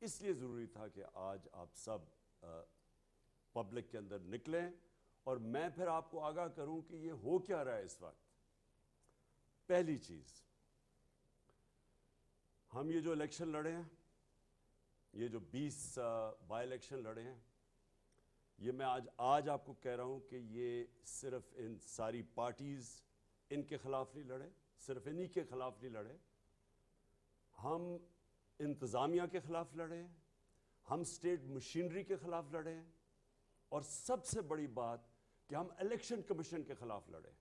اس لیے ضروری تھا کہ آج آپ سب پبلک کے اندر نکلیں اور میں پھر آپ کو آگاہ کروں کہ یہ ہو کیا رہا ہے اس وقت۔ پہلی چیز، ہم یہ جو الیکشن لڑے ہیں، یہ جو 20 بائی الیکشن لڑے ہیں، یہ میں آج آپ کو کہہ رہا ہوں کہ یہ صرف ان ساری پارٹیز ان کے خلاف نہیں لڑے، صرف انہی کے خلاف نہیں لڑے، ہم انتظامیہ کے خلاف لڑے ہیں، ہم اسٹیٹ مشینری کے خلاف لڑے ہیں، اور سب سے بڑی بات کہ ہم الیکشن کمیشن کے خلاف لڑے ہیں۔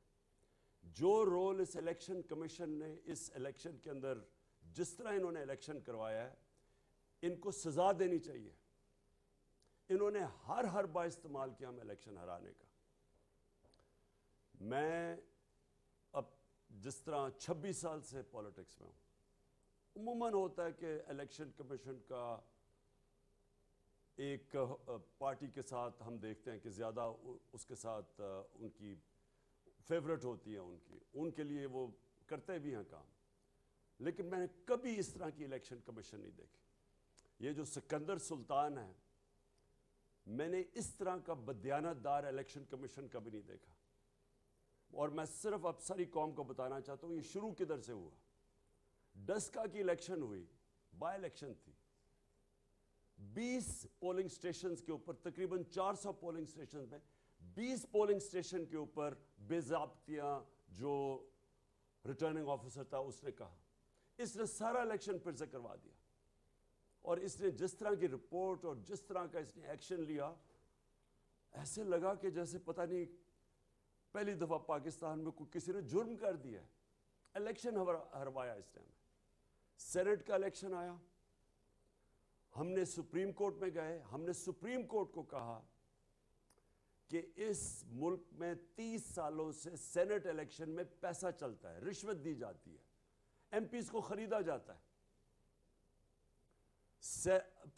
جو رول اس الیکشن کمیشن نے اس الیکشن کے اندر جس طرح انہوں نے الیکشن کروایا ہے، ان کو سزا دینی چاہیے۔ انہوں نے ہر بار استعمال کیا ہم الیکشن ہرانے کا۔ میں اب جس طرح 26 سال سے پولیٹکس میں ہوں، عموماً ہوتا ہے کہ الیکشن کمیشن کا ایک پارٹی کے ساتھ ہم دیکھتے ہیں کہ زیادہ اس کے ساتھ ان کی فیورٹ ہوتی ہے، ان کے لیے وہ کرتے بھی ہیں کام، لیکن میں نے کبھی اس طرح کی الیکشن کمیشن نہیں دیکھی۔ یہ جو سکندر سلطان ہے، میں نے اس طرح کا بدیانت دار الیکشن کمیشن کبھی نہیں دیکھا۔ اور میں صرف اب ساری قوم کو بتانا چاہتا ہوں یہ شروع کدھر سے ہوا۔ ڈسکا کی الیکشن ہوئی، بائی الیکشن تھی، 20 پولنگ سٹیشنز کے اوپر، تقریباً 400 پولنگ سٹیشنز میں 20 پولنگ سٹیشن کے اوپر بے ضابطیاں جو ریٹرننگ آفیسر تھا اس نے کہا، اس نے سارا الیکشن پھر سے کروا دیا۔ اور اس نے جس طرح کی رپورٹ اور جس طرح کا اس نے ایکشن لیا، ایسے لگا کہ جیسے پتہ نہیں پہلی دفعہ پاکستان میں کوئی کسی نے جرم کر دیا ہے۔ الیکشن ہروایا اس نے ہمیں۔ سینٹ کا الیکشن آیا، ہم نے سپریم کورٹ میں گئے، ہم نے سپریم کورٹ کو کہا کہ اس ملک میں 30 سالوں سے سینٹ الیکشن میں پیسہ چلتا ہے، رشوت دی جاتی ہے، ایم پیز کو خریدا جاتا ہے۔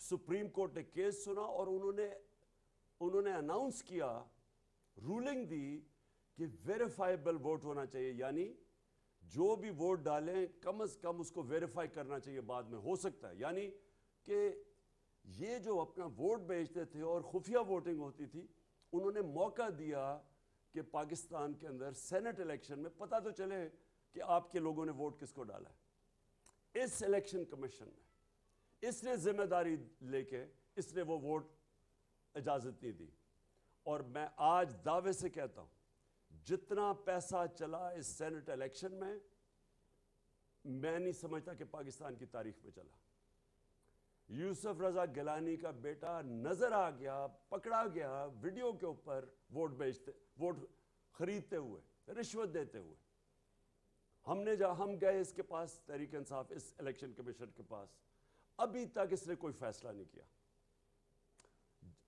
سپریم کورٹ نے کیس سنا اور انہوں نے اناؤنس کیا، رولنگ دی کہ ویریفائیبل ووٹ ہونا چاہیے، یعنی جو بھی ووٹ ڈالیں کم از کم اس کو ویریفائی کرنا چاہیے، بعد میں ہو سکتا ہے۔ یعنی کہ یہ جو اپنا ووٹ بیچتے تھے اور خفیہ ووٹنگ ہوتی تھی، انہوں نے موقع دیا کہ پاکستان کے اندر سینٹ الیکشن میں پتہ تو چلے کہ آپ کے لوگوں نے ووٹ کس کو ڈالا ہے۔ اس الیکشن کمیشن نے، اس نے ذمہ داری لے کے اس نے وہ ووٹ اجازت نہیں دی۔ اور میں آج دعوے سے کہتا ہوں جتنا پیسہ چلا اس سینٹ الیکشن میں نہیں سمجھتا کہ پاکستان کی تاریخ میں چلا۔ یوسف رضا گیلانی کا بیٹا نظر آ گیا، پکڑا گیا ویڈیو کے اوپر ووٹ خریدتے ہوئے، رشوت دیتے ہوئے۔ ہم گئے اس کے پاس، تحریک انصاف، اس الیکشن کمیشن کے پاس، ابھی تک اس نے کوئی فیصلہ نہیں کیا۔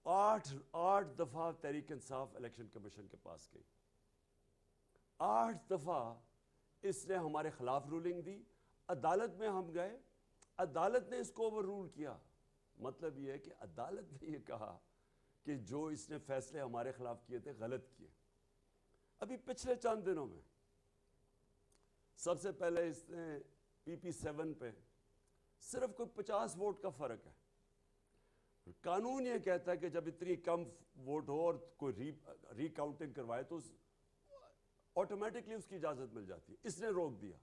8 دفعہ تحریک انصاف الیکشن کمیشن کے پاس گئی، 8 دفعہ اس نے ہمارے خلاف رولنگ دی، عدالت میں ہم گئے، عدالت نے اس کو اوور رول کیا۔ مطلب یہ ہے کہ عدالت نے یہ کہا کہ جو اس نے فیصلے ہمارے خلاف کیے تھے غلط کیے۔ ابھی پچھلے چند دنوں میں سب سے پہلے اس نے PP7 پہ صرف کوئی 50 ووٹ کا فرق ہے۔ قانون یہ کہتا ہے کہ جب اتنی کم ووٹ ہو اور کوئی ری کاؤنٹنگ کروائے تو آٹومیٹکلی اس کی اجازت مل جاتی ہے۔ اس نے روک دیا،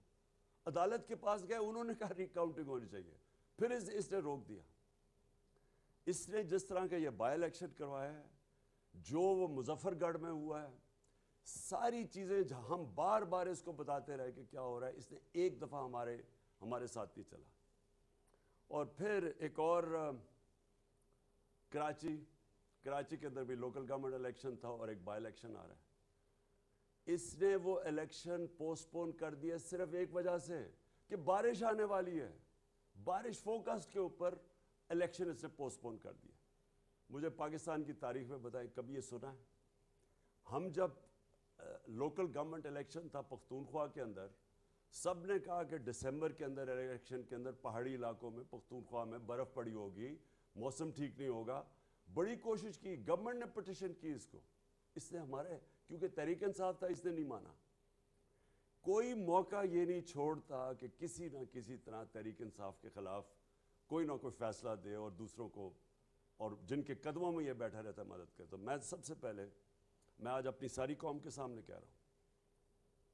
عدالت کے پاس گئے، انہوں نے کہا ری کاؤنٹنگ ہونی چاہیے، پھر اس نے روک دیا۔ اس نے جس طرح کا یہ بائی الیکشن کروایا ہے، جو وہ مظفر گڑھ میں ہوا ہے، ساری چیزیں ہم بار بار اس کو بتاتے رہے کہ کیا ہو رہا ہے، اس نے ایک دفعہ ہمارے ساتھ نہیں چلا۔ اور پھر ایک اور کراچی کے اندر بھی لوکل گورنمنٹ الیکشن تھا اور ایک بائی الیکشن آ رہا ہے۔ اس نے وہ الیکشن پوسٹ پون کر دیا صرف ایک وجہ سے کہ بارش آنے والی ہے، بارش فوکسڈ کے اوپر الیکشن اس نے پوسٹ پون کر دیا۔ مجھے پاکستان کی تاریخ میں بتائیں کبھی یہ سنا ہے؟ ہم جب لوکل گورنمنٹ الیکشن تھا پختونخوا کے اندر، سب نے کہا کہ دسمبر کے اندر الیکشن کے اندر پہاڑی علاقوں میں پختونخوا میں برف پڑی ہوگی، موسم ٹھیک نہیں ہوگا۔ بڑی کوشش کی، گورنمنٹ نے پٹیشن کی اس نے کیونکہ تحریک انصاف تھا، اس نے نہیں مانا۔ کوئی موقع یہ نہیں چھوڑتا کہ کسی نہ کسی طرح تحریک انصاف کے خلاف کوئی نہ کوئی فیصلہ دے اور دوسروں کو اور جن کے قدموں میں یہ بیٹھا رہتا ہے مدد کرے. تو میں سب سے پہلے میں آج اپنی ساری قوم کے سامنے کہہ رہا ہوں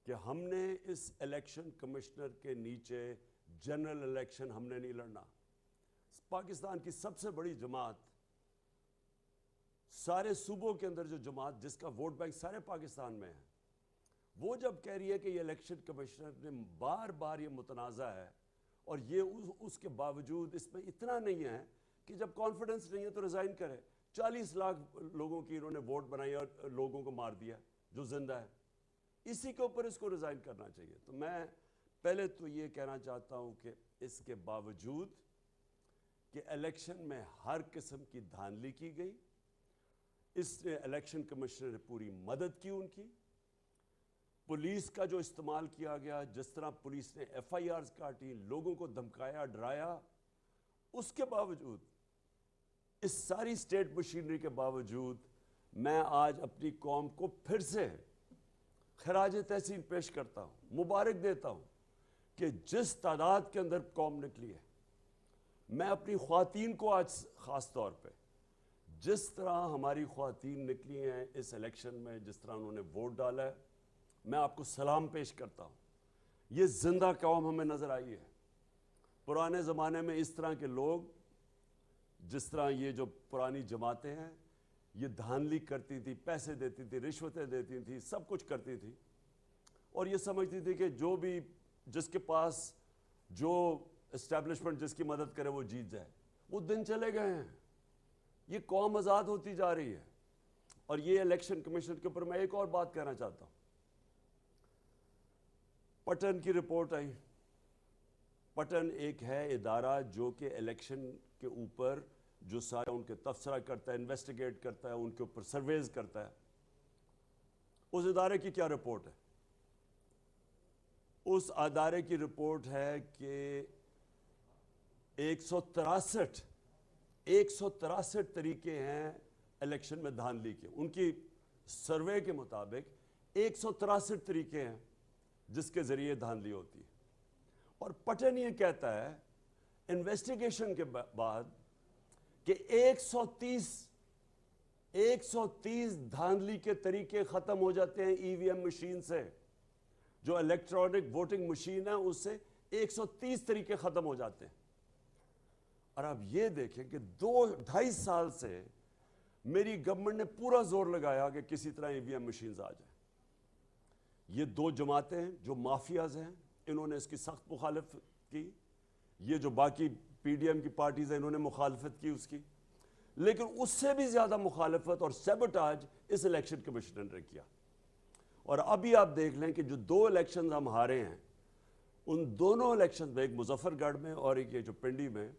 کہ ہم نے اس الیکشن کمشنر کے نیچے جنرل الیکشن ہم نے نہیں لڑنا. پاکستان کی سب سے بڑی جماعت, سارے صوبوں کے اندر جو جماعت جس کا ووٹ بینک سارے پاکستان میں ہے, وہ جب کہہ رہی ہے کہ یہ الیکشن کمشنر نے بار بار یہ متنازع ہے اور یہ اس کے باوجود اس میں اتنا نہیں ہے کہ جب کانفیڈنس نہیں ہے تو ریزائن کرے. 40 لاکھ لوگوں کی انہوں نے ووٹ بنائی اور لوگوں کو مار دیا جو زندہ ہے, اسی کے اوپر اس کو ریزائن کرنا چاہیے. تو میں پہلے تو یہ کہنا چاہتا ہوں کہ اس کے باوجود کہ الیکشن میں ہر قسم کی دھاندلی کی گئی, اس نے الیکشن کمشنر نے پوری مدد کی ان کی. پولیس کا جو استعمال کیا گیا, جس طرح پولیس نے ایف آئی آرز کاٹی, لوگوں کو دھمکایا ڈرایا, اس کے باوجود, اس ساری اسٹیٹ مشینری کے باوجود میں آج اپنی قوم کو پھر سے خراج تحسین پیش کرتا ہوں, مبارک دیتا ہوں کہ جس تعداد کے اندر قوم نکلی ہے. میں اپنی خواتین کو آج خاص طور پہ, جس طرح ہماری خواتین نکلی ہیں اس الیکشن میں, جس طرح انہوں نے ووٹ ڈالا ہے, میں آپ کو سلام پیش کرتا ہوں. یہ زندہ قوم ہمیں نظر آئی ہے. پرانے زمانے میں اس طرح کے لوگ, جس طرح یہ جو پرانی جماعتیں ہیں, یہ دھاندلی کرتی تھی, پیسے دیتی تھی, رشوتیں دیتی تھی, سب کچھ کرتی تھی, اور یہ سمجھتی تھی کہ جو بھی جس کے پاس جو اسٹیبلشمنٹ جس کی مدد کرے وہ جیت جائے. وہ دن چلے گئے ہیں. یہ قوم آزاد ہوتی جا رہی ہے. اور یہ الیکشن کمیشن کے اوپر میں ایک اور بات کہنا چاہتا ہوں. پٹن کی رپورٹ آئی. پٹن ایک ہے ادارہ جو کہ الیکشن کے اوپر جو سارا ان کے تبصرہ کرتا ہے, انویسٹیگیٹ کرتا ہے, ان کے اوپر سرویز کرتا ہے. اس ادارے کی کیا رپورٹ ہے؟ اس ادارے کی رپورٹ ہے کہ 163 طریقے ہیں الیکشن میں دھاندلی کے. ان کی سروے کے مطابق 163 طریقے ہیں جس کے ذریعے دھاندلی ہوتی ہے. اور پٹن یہ کہتا ہے انویسٹیگیشن کے بعد کہ 130 دھاندلی کے طریقے ختم ہو جاتے ہیں ای وی ایم مشین سے. جو الیکٹرانک ووٹنگ مشین ہے اس سے 130 طریقے ختم ہو جاتے ہیں. اور آپ یہ دیکھیں کہ 2-2.5 سال سے میری گورنمنٹ نے پورا زور لگایا کہ کسی طرح ای وی ایم مشینز آ جائیں. یہ دو جماعتیں جو مافیاز ہیں, انہوں نے اس کی سخت مخالفت کی. یہ جو باقی پی ڈی ایم کی پارٹیز ہیں انہوں نے مخالفت کی اس کی. لیکن اس سے بھی زیادہ مخالفت اور سیبوٹاج اس الیکشن کمیشنر نے کیا. اور ابھی آپ دیکھ لیں کہ جو 2 الیکشنز ہم ہارے ہیں, ان دونوں الیکشنز میں, ایک مظفر گڑھ میں اور ایک یہ جو پنڈی میں,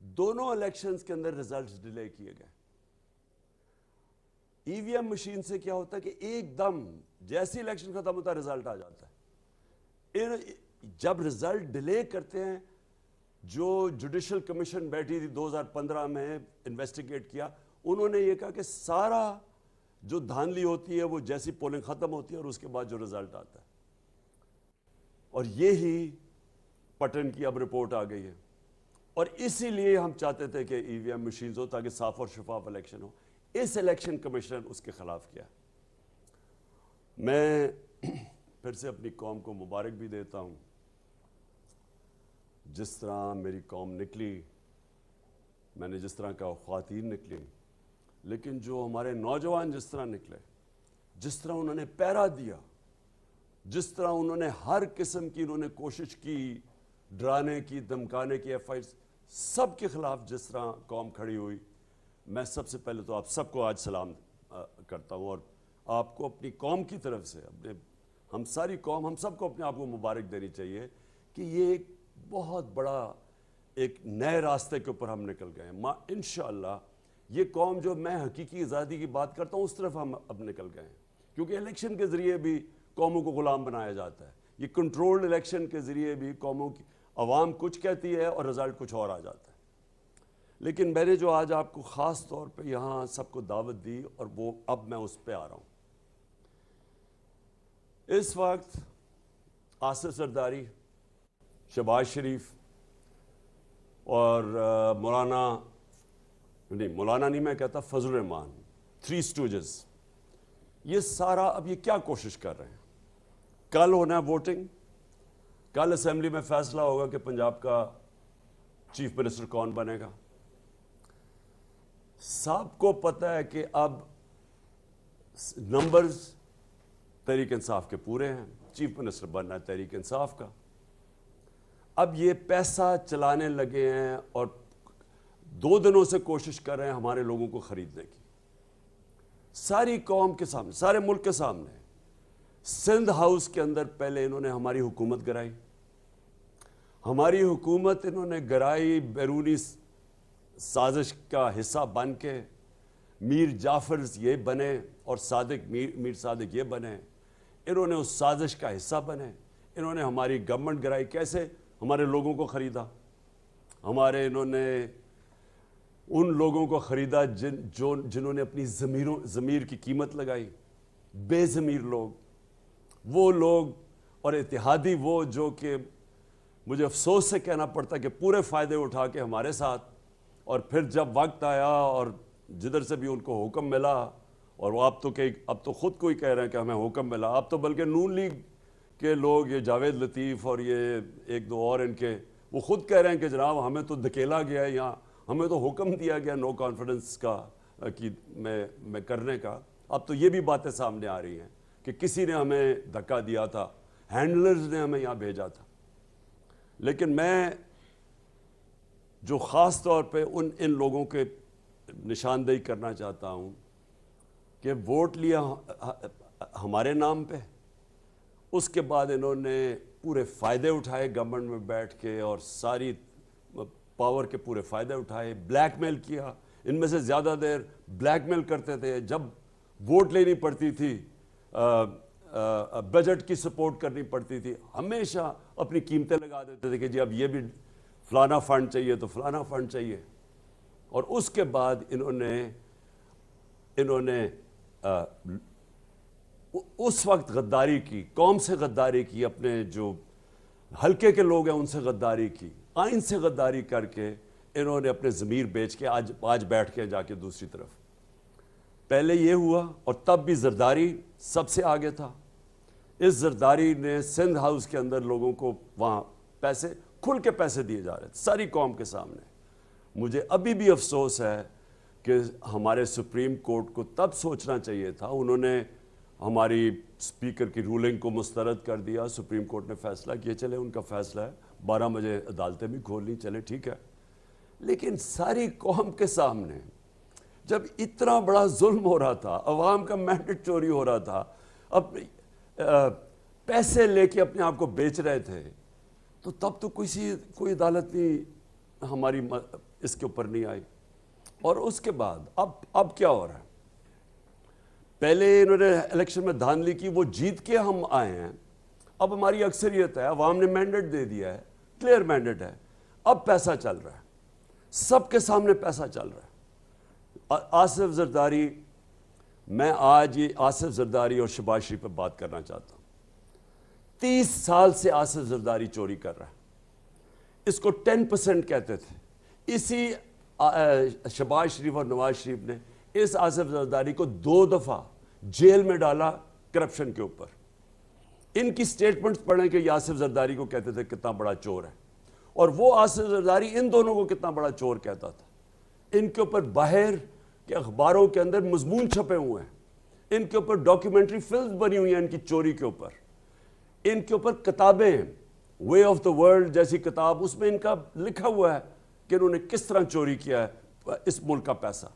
دونوں الیکشنز کے اندر ریزلٹس ڈیلے کیے گئے. ای وی ایم مشین سے کیا ہوتا ہے کہ ایک دم جیسی الیکشن ختم ہوتا ہے رزلٹ آ جاتا ہے. جب رزلٹ ڈیلے کرتے ہیں, جو جوڈیشل کمیشن بیٹھی تھی 2015 میں انویسٹیگیٹ کیا, انہوں نے یہ کہا کہ سارا جو دھاندلی ہوتی ہے وہ جیسی پولنگ ختم ہوتی ہے اور اس کے بعد جو رزلٹ آتا ہے. اور یہی پٹن کی اب رپورٹ آ گئی ہے. اور اسی لیے ہم چاہتے تھے کہ ای وی ایم مشینز ہو تاکہ صاف اور شفاف الیکشن ہو. اس الیکشن کمیشنر اس کے خلاف کیا. میں پھر سے اپنی قوم کو مبارک بھی دیتا ہوں. جس طرح میری قوم نکلی, میں نے جس طرح کہا خواتین نکلی, لیکن جو ہمارے نوجوان جس طرح نکلے, جس طرح انہوں نے پیرا دیا, جس طرح انہوں نے ہر قسم کی انہوں نے کوشش کی ڈرانے کی, دھمکانے کی, ایف آئی سب کے خلاف جس طرح قوم کھڑی ہوئی, میں سب سے پہلے تو آپ سب کو آج سلام کرتا ہوں. اور آپ کو اپنی قوم کی طرف سے, ہم ساری قوم, ہم سب کو اپنے آپ کو مبارک دینی چاہیے کہ یہ ایک بہت بڑا ایک نئے راستے کے اوپر ہم نکل گئے ہیں. انشاءاللہ یہ قوم جو میں حقیقی آزادی کی بات کرتا ہوں اس طرف ہم اب نکل گئے ہیں. کیونکہ الیکشن کے ذریعے بھی قوموں کو غلام بنایا جاتا ہے. یہ کنٹرولڈ الیکشن کے ذریعے بھی قوموں کی عوام کچھ کہتی ہے اور رزلٹ کچھ اور آ جاتا ہے. لیکن میں نے جو آج آپ کو خاص طور پہ یہاں سب کو دعوت دی, اور وہ اب میں اس پہ آ رہا ہوں. اس وقت آصف زرداری, شہباز شریف اور مولانا نہیں میں کہتا، فضل الرحمان، 3 اسٹوجز، یہ سارا اب یہ کیا کوشش کر رہے ہیں؟ کل ہونا ہے ووٹنگ، کل اسمبلی میں فیصلہ ہوگا کہ پنجاب کا چیف منسٹر کون بنے گا. سب کو پتہ ہے کہ اب نمبرز تحریک انصاف کے پورے ہیں، چیف منسٹر بننا ہے تحریک انصاف کا. اب یہ پیسہ چلانے لگے ہیں اور 2 دنوں سے کوشش کر رہے ہیں ہمارے لوگوں کو خریدنے کی، ساری قوم کے سامنے، سارے ملک کے سامنے. سندھ ہاؤس کے اندر پہلے انہوں نے ہماری حکومت گرائی، ہماری حکومت انہوں نے گرائی بیرونی سازش کا حصہ بن کے. میر جعفر یہ بنے اور میر صادق یہ بنے، انہوں نے اس سازش کا حصہ بنے. انہوں نے ہماری گورنمنٹ گرائی. کیسے؟ ہمارے لوگوں کو خریدا. انہوں نے ان لوگوں کو خریدا جنہوں نے اپنی ضمیر کی قیمت لگائی. بے ضمیر لوگ، وہ لوگ اور اتحادی وہ جو کہ مجھے افسوس سے کہنا پڑتا کہ پورے فائدے اٹھا کے ہمارے ساتھ، اور پھر جب وقت آیا اور جدھر سے بھی ان کو حکم ملا، اور وہ اب تو خود کو ہی کہہ رہے ہیں کہ ہمیں حکم ملا. اب تو بلکہ نون لیگ کے لوگ، یہ جاوید لطیف اور یہ 1-2 اور ان کے، وہ خود کہہ رہے ہیں کہ جناب ہمیں تو دھکیلا گیا ہے، یہاں ہمیں تو حکم دیا گیا نو کانفیڈنس کا میں کرنے کا. اب تو یہ بھی باتیں سامنے آ رہی ہیں کہ کسی نے ہمیں دھکا دیا تھا، ہینڈلرز نے ہمیں یہاں بھیجا تھا. لیکن میں جو خاص طور پہ ان لوگوں کے نشاندہی کرنا چاہتا ہوں کہ ووٹ لیا ہمارے نام پہ، اس کے بعد انہوں نے پورے فائدے اٹھائے گورنمنٹ میں بیٹھ کے، اور ساری پاور کے پورے فائدے اٹھائے. بلیک میل کیا، ان میں سے زیادہ دیر بلیک میل کرتے تھے. جب ووٹ لینی پڑتی تھی، بجٹ کی سپورٹ کرنی پڑتی تھی، ہمیشہ اپنی قیمتیں لگا دیتے تھے کہ جی اب یہ بھی فلانا فنڈ چاہیے تو فلانا فنڈ چاہیے. اور اس کے بعد انہوں نے اس وقت غداری کی، قوم سے غداری کی، اپنے جو حلقے کے لوگ ہیں ان سے غداری کی، آئین سے غداری کر کے انہوں نے اپنے ضمیر بیچ کے آج بیٹھ کے جا کے دوسری طرف. پہلے یہ ہوا، اور تب بھی زرداری سب سے آگے تھا. اس زرداری نے سندھ ہاؤس کے اندر لوگوں کو وہاں پیسے، کھل کے پیسے دیے جا رہے تھے ساری قوم کے سامنے. مجھے ابھی بھی افسوس ہے کہ ہمارے سپریم کورٹ کو تب سوچنا چاہیے تھا. انہوں نے ہماری اسپیکر کی رولنگ کو مسترد کر دیا. سپریم کورٹ نے فیصلہ کیا، چلے ان کا فیصلہ ہے، 12 بجے عدالتیں بھی کھول لی، چلے ٹھیک ہے. لیکن ساری قوم کے سامنے جب اتنا بڑا ظلم ہو رہا تھا، عوام کا مینڈیٹ چوری ہو رہا تھا، اب پیسے لے کے اپنے آپ کو بیچ رہے تھے، تو تب تو کوئی عدالت نہیں ہماری اس کے اوپر نہیں آئی. اور اس کے بعد اب کیا ہو رہا ہے؟ پہلے انہوں نے الیکشن میں دھاندلی کی، وہ جیت کے ہم آئے ہیں، اب ہماری اکثریت ہے، عوام نے مینڈیٹ دے دیا ہے، کلیئر مینڈیٹ ہے. اب پیسہ چل رہا ہے، سب کے سامنے پیسہ چل رہا ہے. آصف زرداری، میں آج یہ آصف زرداری اور شہباز شریف پہ بات کرنا چاہتا ہوں. 30 سال سے آصف زرداری چوری کر رہا ہے. اس کو 10% کہتے تھے. اسی شہباز شریف اور نواز شریف نے اس آصف زرداری کو 2 دفعہ جیل میں ڈالا کرپشن کے اوپر. ان کی سٹیٹمنٹس پڑھیں کہ یہ آصف زرداری کو کہتے تھے کتنا بڑا چور ہے، اور وہ آصف زرداری ان دونوں کو کتنا بڑا چور کہتا تھا. ان کے اوپر باہر کے اخباروں کے اندر مضمون چھپے ہوئے ہیں، ان کے اوپر ڈاکیومنٹری فلمز بنی ہوئی ہیں ان کی چوری کے اوپر، ان کے اوپر کتابیں، وے آف دا ورلڈ جیسی کتاب، اس میں ان کا لکھا ہوا ہے کہ انہوں نے کس طرح چوری کیا ہے اس ملک کا پیسہ.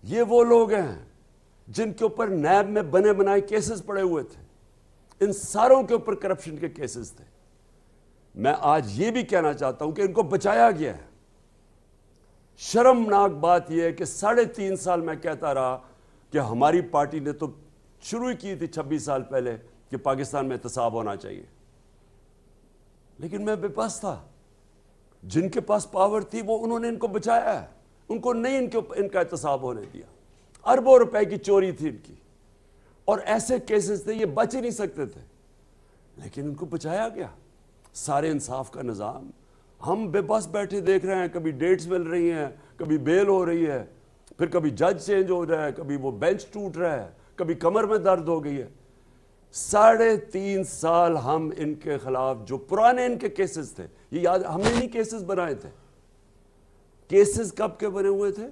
یہ وہ لوگ ہیں جن کے اوپر نیب میں بنے بنائے کیسز پڑے ہوئے تھے. ان ساروں کے اوپر کرپشن کے کیسز تھے. میں آج یہ بھی کہنا چاہتا ہوں کہ ان کو بچایا گیا ہے. شرمناک بات یہ ہے کہ 3.5 سال میں کہتا رہا کہ ہماری پارٹی نے تو شروع ہی کی تھی 26 سال پہلے کہ پاکستان میں احتساب ہونا چاہیے، لیکن میں بے بس تھا. جن کے پاس پاور تھی وہ انہوں نے ان کو بچایا ہے، ان کو نہیں ان کا احتساب ہونے دیا. اربوں روپے کی چوری تھی ان کی، اور ایسے کیسز تھے یہ بچ ہی نہیں سکتے تھے، لیکن ان کو بچایا گیا. سارے انصاف کا نظام ہم بے بس بیٹھے دیکھ رہے ہیں، کبھی ڈیٹس مل رہی ہیں، کبھی بیل ہو رہی ہے، پھر کبھی جج چینج ہو رہا ہے، کبھی وہ بینچ ٹوٹ رہا ہے، کبھی کمر میں درد ہو گئی ہے۔ 3.5 سال ہم ان کے خلاف جو پرانے ان کے کیسز تھے، یہ یاد، ہم نے نہیں کیسز بنائے تھے۔ کیسز کب کے بنے ہوئے تھے؟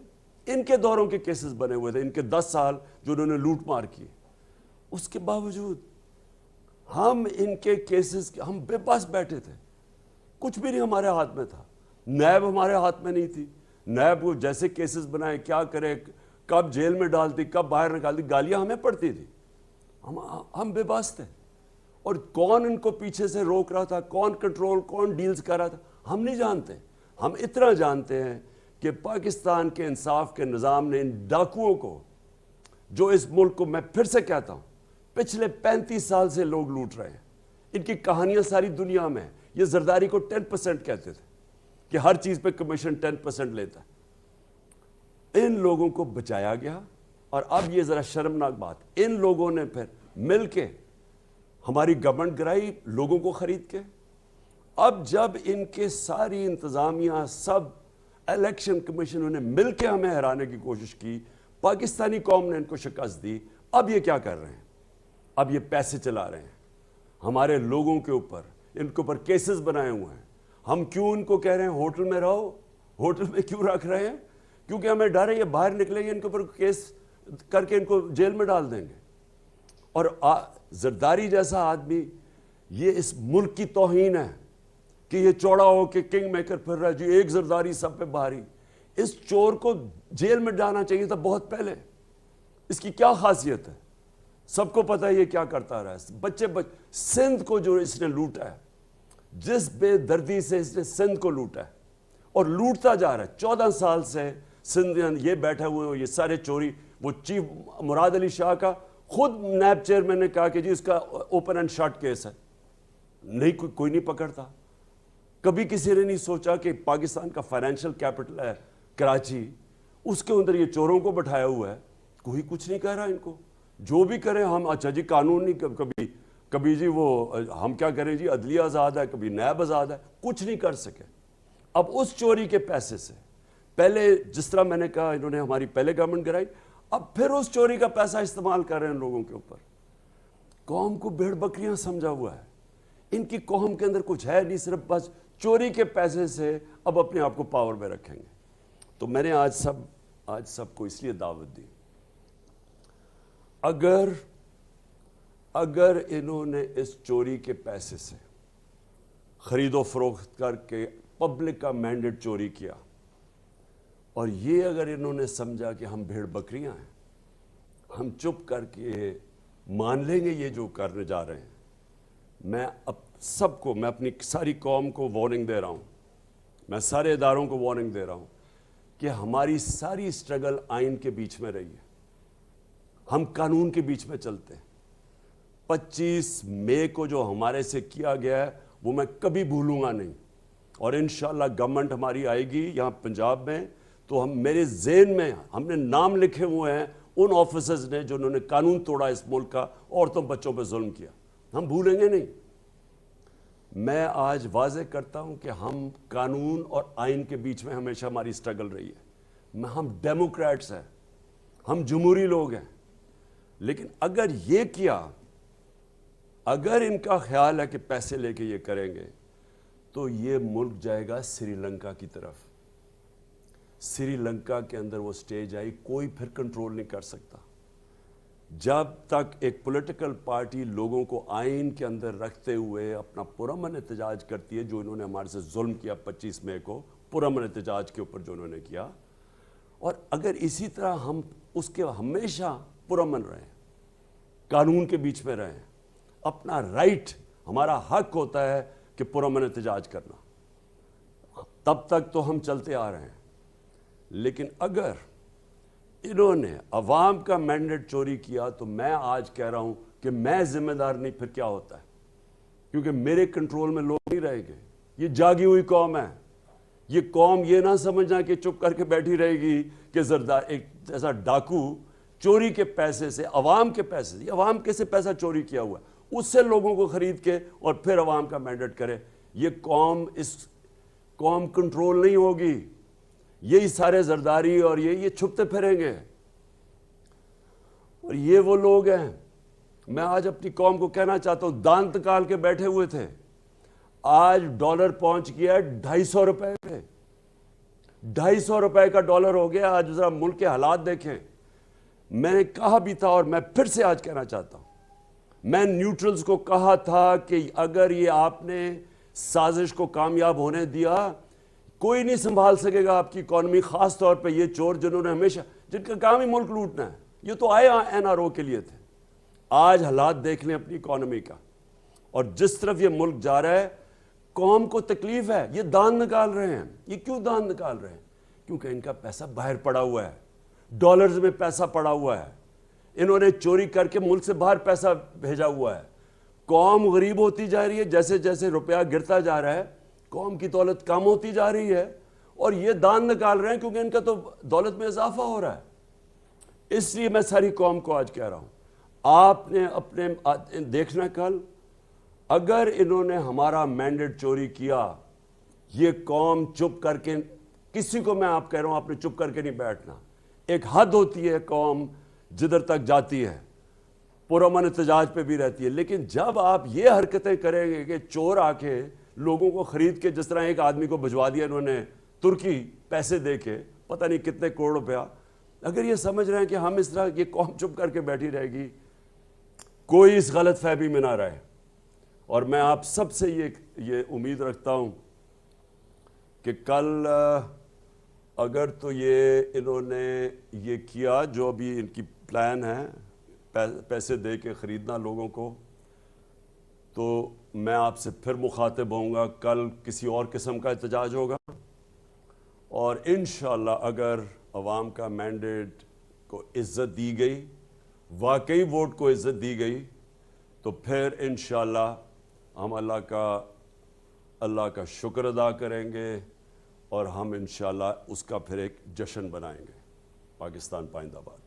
ان کے دوروں کے کیسز بنے ہوئے تھے، ان کے 10 سال جو انہوں نے لوٹ مار کی۔ اس کے باوجود ہم ان کے کیسز، ہم بے بس بیٹھے تھے، کچھ بھی نہیں ہمارے ہاتھ میں تھا، نیب ہمارے ہاتھ میں نہیں تھی۔ نیب کو جیسے کیسز بنائے، کیا کرے، کب جیل میں ڈالتی، کب باہر نکالتی، گالیاں ہمیں پڑتی تھی۔ ہم بے بس تھے، اور کون ان کو پیچھے سے روک رہا تھا، کون کنٹرول، کون ڈیلز کر رہا تھا، ہم نہیں جانتے۔ ہم اتنا جانتے ہیں کہ پاکستان کے انصاف کے نظام نے ان ڈاکوؤں کو، جو اس ملک کو، میں پھر سے کہتا ہوں، پچھلے 35 سال سے لوگ لوٹ رہے ہیں، ان کی کہانیاں ساری دنیا میں ہیں۔ یہ زرداری کو 10% کہتے تھے کہ ہر چیز پہ کمیشن 10% لیتا ہے۔ ان لوگوں کو بچایا گیا، اور اب یہ ذرا شرمناک بات، ان لوگوں نے پھر مل کے ہماری گورنمنٹ گرائی لوگوں کو خرید کے۔ اب جب ان کے ساری انتظامیہ، سب الیکشن کمیشنوں نے مل کے ہمیں ہرانے کی کوشش کی، پاکستانی قوم نے ان کو شکست دی، اب یہ کیا کر رہے ہیں؟ اب یہ پیسے چلا رہے ہیں ہمارے لوگوں کے اوپر، ان کے اوپر کیسز بنائے ہوئے ہیں۔ ہم کیوں ان کو کہہ رہے ہیں ہوٹل میں رہو؟ ہوٹل میں کیوں رکھ رہے ہیں؟ کیونکہ ہمیں ڈر ہے یہ باہر نکلیں گے، ان کے اوپر کیس کر کے ان کو جیل میں ڈال دیں گے۔ اور زرداری جیسا آدمی، یہ اس ملک کی توہین ہے کہ یہ چوڑا ہو کے کنگ میکر پھر رہا ہے، جی ایک زرداری سب پہ بھاری۔ اس چور کو جیل میں ڈالنا چاہیے تھا بہت پہلے۔ اس کی کیا خاصیت ہے؟ سب کو پتہ ہے یہ کیا کرتا رہا ہے۔ بچے سندھ کو جو اس نے لوٹا ہے، جس بے دردی سے اس نے سندھ کو لوٹا ہے، اور لوٹتا جا رہا ہے۔ 14 سال سے سندھ یہ بیٹھے ہوئے ہیں، یہ سارے چوری۔ وہ چیف مراد علی شاہ کا خود نیب چیئرمین نے کہا کہ جی اس کا اوپن اینڈ شٹ کیس ہے، نہیں کوئی نہیں پکڑتا۔ کبھی کسی نے نہیں سوچا کہ پاکستان کا فائنینشیل کیپٹل ہے کراچی، اس کے اندر یہ چوروں کو بٹھایا ہوا ہے، کوئی کچھ نہیں کہہ رہا ان کو۔ جو بھی کریں ہم، اچھا جی قانون نہیں، کبھی جی وہ ہم کیا کریں جی، عدلیہ آزاد ہے، کبھی نیب آزاد ہے، کچھ نہیں کر سکے۔ اب اس چوری کے پیسے سے، پہلے جس طرح میں نے کہا انہوں نے ہماری پہلے گورنمنٹ گرائی، اب پھر اس چوری کا پیسہ استعمال کر رہے ہیں لوگوں کے اوپر۔ قوم کو بھیڑ بکریاں سمجھا ہوا ہے، ان کی قوم کے اندر کچھ ہے نہیں، صرف بس چوری کے پیسے سے اب اپنے آپ کو پاور میں رکھیں گے۔ تو میں نے آج سب کو اس لیے دعوت دی، اگر انہوں نے اس چوری کے پیسے سے خرید و فروخت کر کے پبلک کا مینڈیٹ چوری کیا، اور یہ اگر انہوں نے سمجھا کہ ہم بھیڑ بکریاں ہیں، ہم چپ کر کے مان لیں گے یہ جو کرنے جا رہے ہیں، میں میں اپنی ساری قوم کو وارننگ دے رہا ہوں، میں سارے اداروں کو وارننگ دے رہا ہوں کہ ہماری ساری سٹرگل آئین کے بیچ میں رہی ہے، ہم قانون کے بیچ میں چلتے ہیں۔ 25 مئی کو جو ہمارے سے کیا گیا ہے وہ میں کبھی بھولوں گا نہیں، اور انشاءاللہ گورنمنٹ ہماری آئے گی یہاں پنجاب میں، تو میرے ذہن میں ہم نے نام لکھے ہوئے ہیں ان آفیسرز نے جنہوں نے قانون توڑا اس ملک کا، عورتوں بچوں پہ ظلم کیا، ہم بھولیں گے نہیں۔ میں آج واضح کرتا ہوں کہ ہم قانون اور آئین کے بیچ میں ہمیشہ ہماری سٹرگل رہی ہے۔ ہم ڈیموکریٹس ہیں، ہم جمہوری لوگ ہیں، لیکن اگر یہ کیا، اگر ان کا خیال ہے کہ پیسے لے کے یہ کریں گے، تو یہ ملک جائے گا سری لنکا کی طرف۔ سری لنکا کے اندر وہ سٹیج آئی، کوئی پھر کنٹرول نہیں کر سکتا۔ جب تک ایک پولیٹیکل پارٹی لوگوں کو آئین کے اندر رکھتے ہوئے اپنا پرامن احتجاج کرتی ہے، جو انہوں نے ہمارے سے ظلم کیا 25 مئی کو، پرامن احتجاج کے اوپر جو انہوں نے کیا، اور اگر اسی طرح ہم اس کے ہمیشہ پرامن رہیں، قانون کے بیچ میں رہیں، اپنا رائٹ، ہمارا حق ہوتا ہے کہ پرامن احتجاج کرنا، تب تک تو ہم چلتے آ رہے ہیں۔ لیکن اگر انہوں نے عوام کا مینڈیٹ چوری کیا، تو میں آج کہہ رہا ہوں کہ میں ذمہ دار نہیں، پھر کیا ہوتا ہے، کیونکہ میرے کنٹرول میں لوگ نہیں رہیں گے۔ یہ جاگی ہوئی قوم ہے، یہ قوم یہ نہ سمجھنا کہ چپ کر کے بیٹھی رہے گی کہ ایک ایسا ڈاکو چوری کے پیسے سے، عوام کے پیسے سے، عوام کے سے پیسہ چوری کیا ہوا ہے، اس سے لوگوں کو خرید کے اور پھر عوام کا مینڈیٹ کرے۔ یہ قوم قوم کنٹرول نہیں ہوگی. یہی سارے زرداری اور یہ چھپتے پھریں گے. اور یہ وہ لوگ ہیں. میں آج اپنی قوم کو کہنا چاہتا ہوں, دانت نکال کے بیٹھے ہوئے تھے, آج ڈالر پہنچ گیا ہے 250 روپے پہ. 250 روپے کا ڈالر ہو گیا. آج ذرا ملک کے حالات دیکھیں. میں نے کہا بھی تھا اور میں پھر سے آج کہنا چاہتا ہوں, میں نیوٹرلز کو کہا تھا کہ اگر یہ آپ نے سازش کو کامیاب ہونے دیا, کوئی نہیں سنبھال سکے گا آپ کی اکانومی, خاص طور پہ یہ چور جنہوں نے ہمیشہ, جن کا کام ہی ملک لوٹنا ہے. یہ تو آئے NRO کے لیے تھے. آج حالات دیکھ لیں اپنی اکانومی کا, اور جس طرف یہ ملک جا رہا ہے, قوم کو تکلیف ہے. یہ دان نکال رہے ہیں. یہ کیوں دان نکال رہے ہیں؟ کیونکہ ان کا پیسہ باہر پڑا ہوا ہے, ڈالرز میں پیسہ پڑا ہوا ہے. انہوں نے چوری کر کے ملک سے باہر پیسہ بھیجا ہوا ہے. قوم غریب ہوتی جا رہی ہے. جیسے جیسے روپیہ گرتا جا رہا ہے, قوم کی دولت کم ہوتی جا رہی ہے, اور یہ دان نکال رہے ہیں کیونکہ ان کا تو دولت میں اضافہ ہو رہا ہے. اس لیے میں ساری قوم کو آج کہہ رہا ہوں, آپ نے اپنے دیکھنا کل, اگر انہوں نے ہمارا مینڈیٹ چوری کیا, یہ قوم چپ کر کے, کسی کو میں آپ کہہ رہا ہوں آپ نے چپ کر کے نہیں بیٹھنا. ایک حد ہوتی ہے قوم جدھر تک جاتی ہے, پرامن احتجاج پہ بھی رہتی ہے. لیکن جب آپ یہ حرکتیں کریں گے کہ چور آ کے لوگوں کو خرید کے, جس طرح ایک آدمی کو بھجوا دیا انہوں نے ترکی پیسے دے کے, پتہ نہیں کتنے کروڑ روپیہ, اگر یہ سمجھ رہے ہیں کہ ہم اس طرح یہ قوم چپ کر کے بیٹھی رہے گی, کوئی اس غلط فہمی میں نہ رہے. اور میں آپ سب سے یہ امید رکھتا ہوں کہ کل اگر تو یہ انہوں نے یہ کیا جو ابھی ان کی پلان ہے, پیسے دے کے خریدنا لوگوں کو, تو میں آپ سے پھر مخاطب ہوں گا. کل کسی اور قسم کا احتجاج ہوگا, اور انشاءاللہ اگر عوام کا مینڈیٹ کو عزت دی گئی, واقعی ووٹ کو عزت دی گئی, تو پھر انشاءاللہ ہم اللہ کا شکر ادا کریں گے, اور ہم انشاءاللہ اس کا پھر ایک جشن بنائیں گے. پاکستان پائندہ باد.